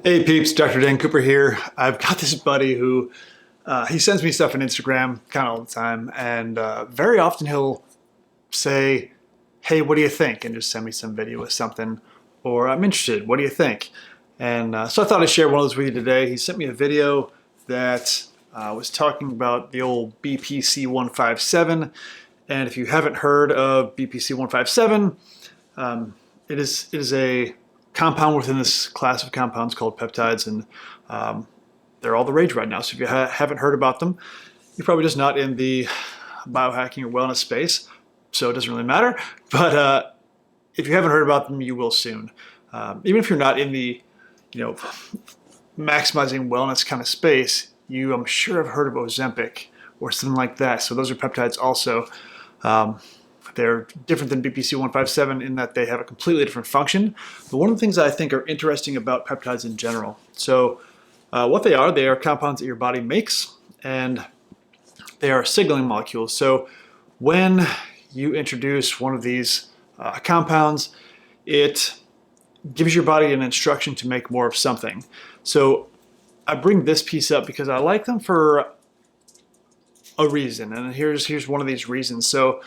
Hey peeps, Dr. Dan Cooper here. I've got this buddy who he sends me stuff on Instagram kind of all the time, and very often he'll say, "Hey, what do you think?" and just send me some video with something, or "I'm interested. What do you think?" And so I thought I'd share one of those with you today. He sent me a video that was talking about the old BPC 157, and if you haven't heard of BPC 157, it is a compound within this class of compounds called peptides, and they're all the rage right now. So if you haven't heard about them, you're probably just not in the biohacking or wellness space, so it doesn't really matter. But if you haven't heard about them, you will soon. Even if you're not in the, maximizing wellness kind of space, you, I'm sure, have heard of Ozempic or something like that. So those are peptides also. They're different than BPC 157 in that they have a completely different function. But one of the things I think are interesting about peptides in general. So what they are compounds that your body makes, and they are signaling molecules. So when you introduce one of these compounds, it gives your body an instruction to make more of something. So I bring this piece up because I like them for a reason, and here's one of these reasons. So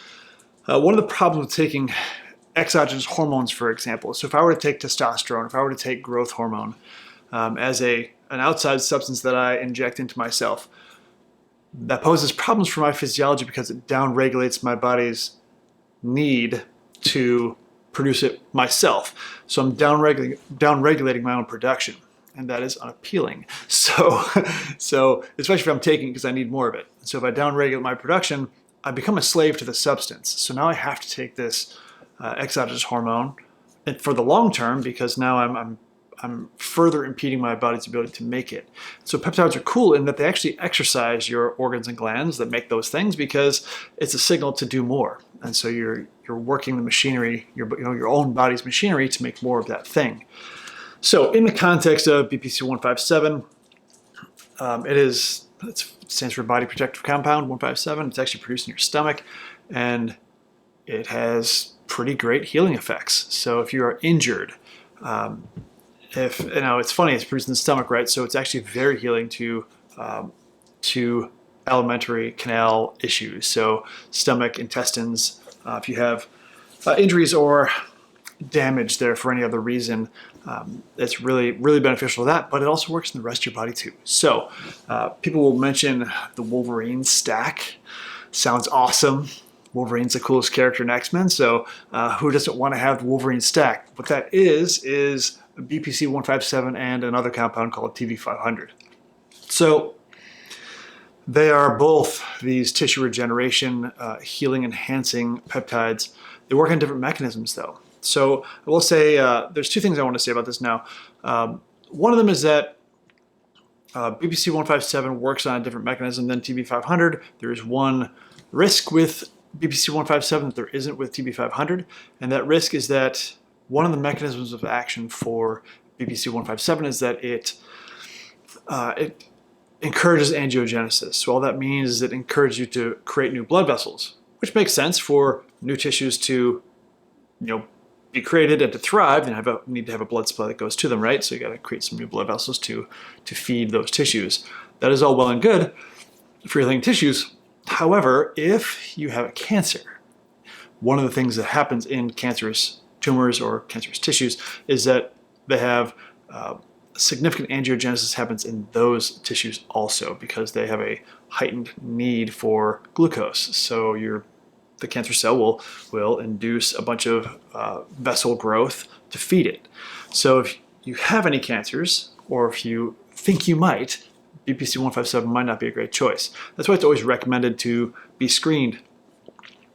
one of the problems with taking exogenous hormones, for example, so if I were to take testosterone, if I were to take growth hormone as an outside substance that I inject into myself, that poses problems for my physiology because it downregulates my body's need to produce it myself. So I'm downregulating my own production, and that is unappealing. So especially if I'm taking it because I need more of it. So if I downregulate my production, I become a slave to the substance. So now I have to take this exogenous hormone for the long term because now I'm further impeding my body's ability to make it. So peptides are cool in that they actually exercise your organs and glands that make those things because it's a signal to do more. And so you're working the machinery, your own body's machinery to make more of that thing. So in the context of BPC 157, it stands for body protective compound 157. It's actually produced in your stomach, and it has pretty great healing effects. So if you are injured, it's funny, it's produced in the stomach, right? So it's actually very healing to alimentary canal issues. So stomach, intestines, if you have injuries or damage there for any other reason, it's really, really beneficial to that, but it also works in the rest of your body too. So people will mention the Wolverine stack. Sounds awesome. Wolverine's the coolest character in X-Men, so who doesn't want to have the Wolverine stack? What that is BPC 157 and another compound called TV500. So they are both these tissue regeneration, healing enhancing peptides. They work on different mechanisms though. So I will say there's two things I want to say about this now. One of them is that BPC 157 works on a different mechanism than TB500. There is one risk with BPC 157 that there isn't with TB500, and that risk is that one of the mechanisms of action for BPC 157 is that it encourages angiogenesis. So all that means is it encourages you to create new blood vessels, which makes sense for new tissues to, be created and to thrive. And need to have a blood supply that goes to them, right? So you got to create some new blood vessels to feed those tissues. That is all well and good for healing tissues. However, if you have a cancer, one of the things that happens in cancerous tumors or cancerous tissues is that they have significant angiogenesis happens in those tissues also because they have a heightened need for glucose. So the cancer cell will induce a bunch of vessel growth to feed it. So if you have any cancers, or if you think you might, BPC 157 might not be a great choice. That's why it's always recommended to be screened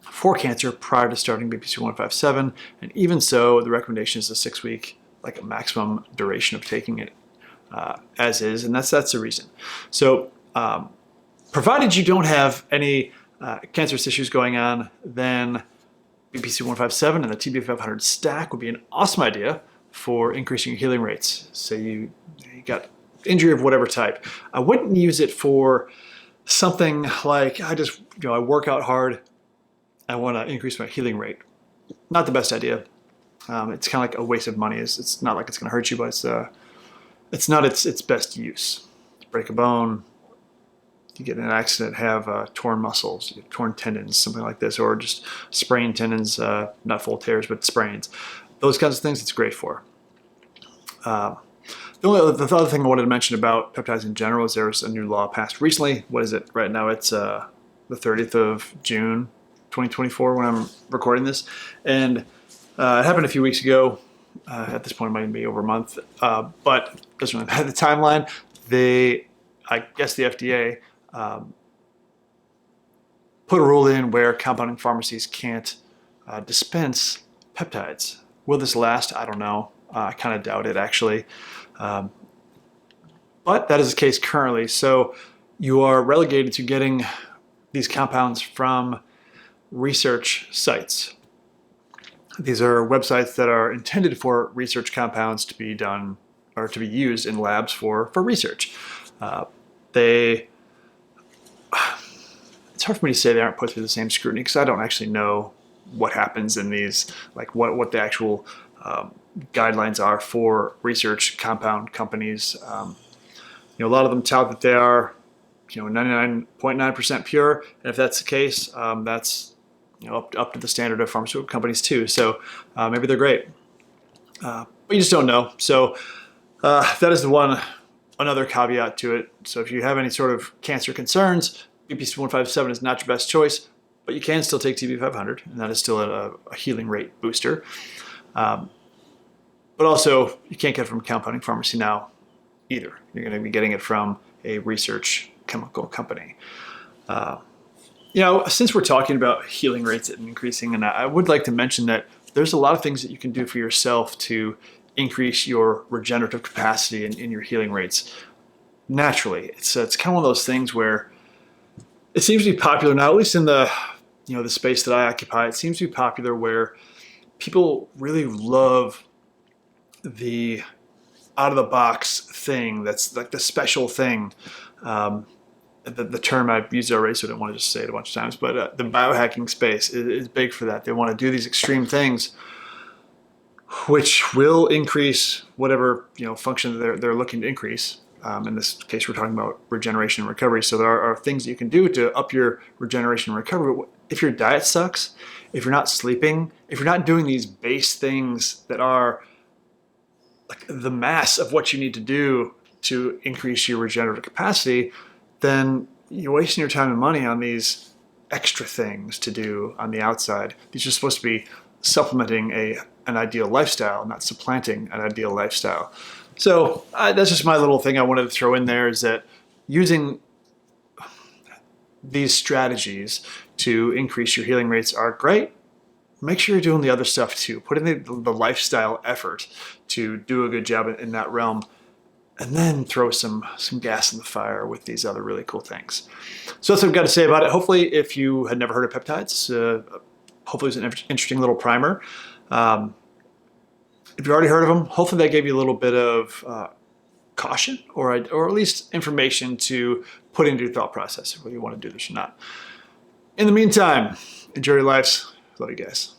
for cancer prior to starting BPC 157. And even so, the recommendation is a 6-week, like a maximum duration of taking it as is, and that's the reason. So provided you don't have any cancerous issues going on, then BPC 157 and the TB500 stack would be an awesome idea for increasing your healing rates. Say you got injury of whatever type. I wouldn't use it for something like I work out hard, I want to increase my healing rate. Not the best idea. It's kind of like a waste of money. It's not like it's going to hurt you, but it's not its best use. Break a bone, you get in an accident, have torn muscles, torn tendons, something like this, or just sprained tendons, not full tears, but sprains. Those kinds of things it's great for. The other thing I wanted to mention about peptides in general is there's a new law passed recently. What is it right now? It's the 30th of June, 2024 when I'm recording this. And it happened a few weeks ago. At this point, it might be over a month. But doesn't really matter the timeline. I guess the FDA put a rule in where compounding pharmacies can't dispense peptides. Will this last? I don't know. I kind of doubt it, actually. But that is the case currently. So you are relegated to getting these compounds from research sites. These are websites that are intended for research compounds to be done or to be used in labs for research. It's hard for me to say they aren't put through the same scrutiny because I don't actually know what happens in these, like what the actual guidelines are for research compound companies. A lot of them tout that they are, 99.9% pure, and if that's the case, that's up to the standard of pharmaceutical companies too. So maybe they're great, but you just don't know. So that is another caveat to it. So if you have any sort of cancer concerns, BPC 157 is not your best choice, but you can still take TB500, and that is still a healing rate booster. But also, you can't get it from a compounding pharmacy now either. You're going to be getting it from a research chemical company. Since we're talking about healing rates and increasing, and I would like to mention that there's a lot of things that you can do for yourself to increase your regenerative capacity and your healing rates naturally. It's kind of one of those things where it seems to be popular now, at least in the space that I occupy. It seems to be popular where people really love the out-of-the-box thing that's like the special thing. The term I've used already, so I don't want to just say it a bunch of times, but the biohacking space is big for that. They want to do these extreme things which will increase whatever function they're looking to increase. In this case, we're talking about regeneration and recovery. So there are things that you can do to up your regeneration and recovery. If your diet sucks, if you're not sleeping, if you're not doing these base things that are like the mass of what you need to do to increase your regenerative capacity, then you're wasting your time and money on these extra things to do on the outside. These are supposed to be supplementing an ideal lifestyle, not supplanting an ideal lifestyle. So that's just my little thing I wanted to throw in there, is that using these strategies to increase your healing rates are great. Make sure you're doing the other stuff too. Put in the lifestyle effort to do a good job in that realm, and then throw some gas in the fire with these other really cool things. So that's what I've got to say about it. Hopefully, if you had never heard of peptides, hopefully it was an interesting little primer. If you already heard of them, hopefully that gave you a little bit of caution or at least information to put into your thought process, whether you want to do this or not. In the meantime, enjoy your lives. Love you guys.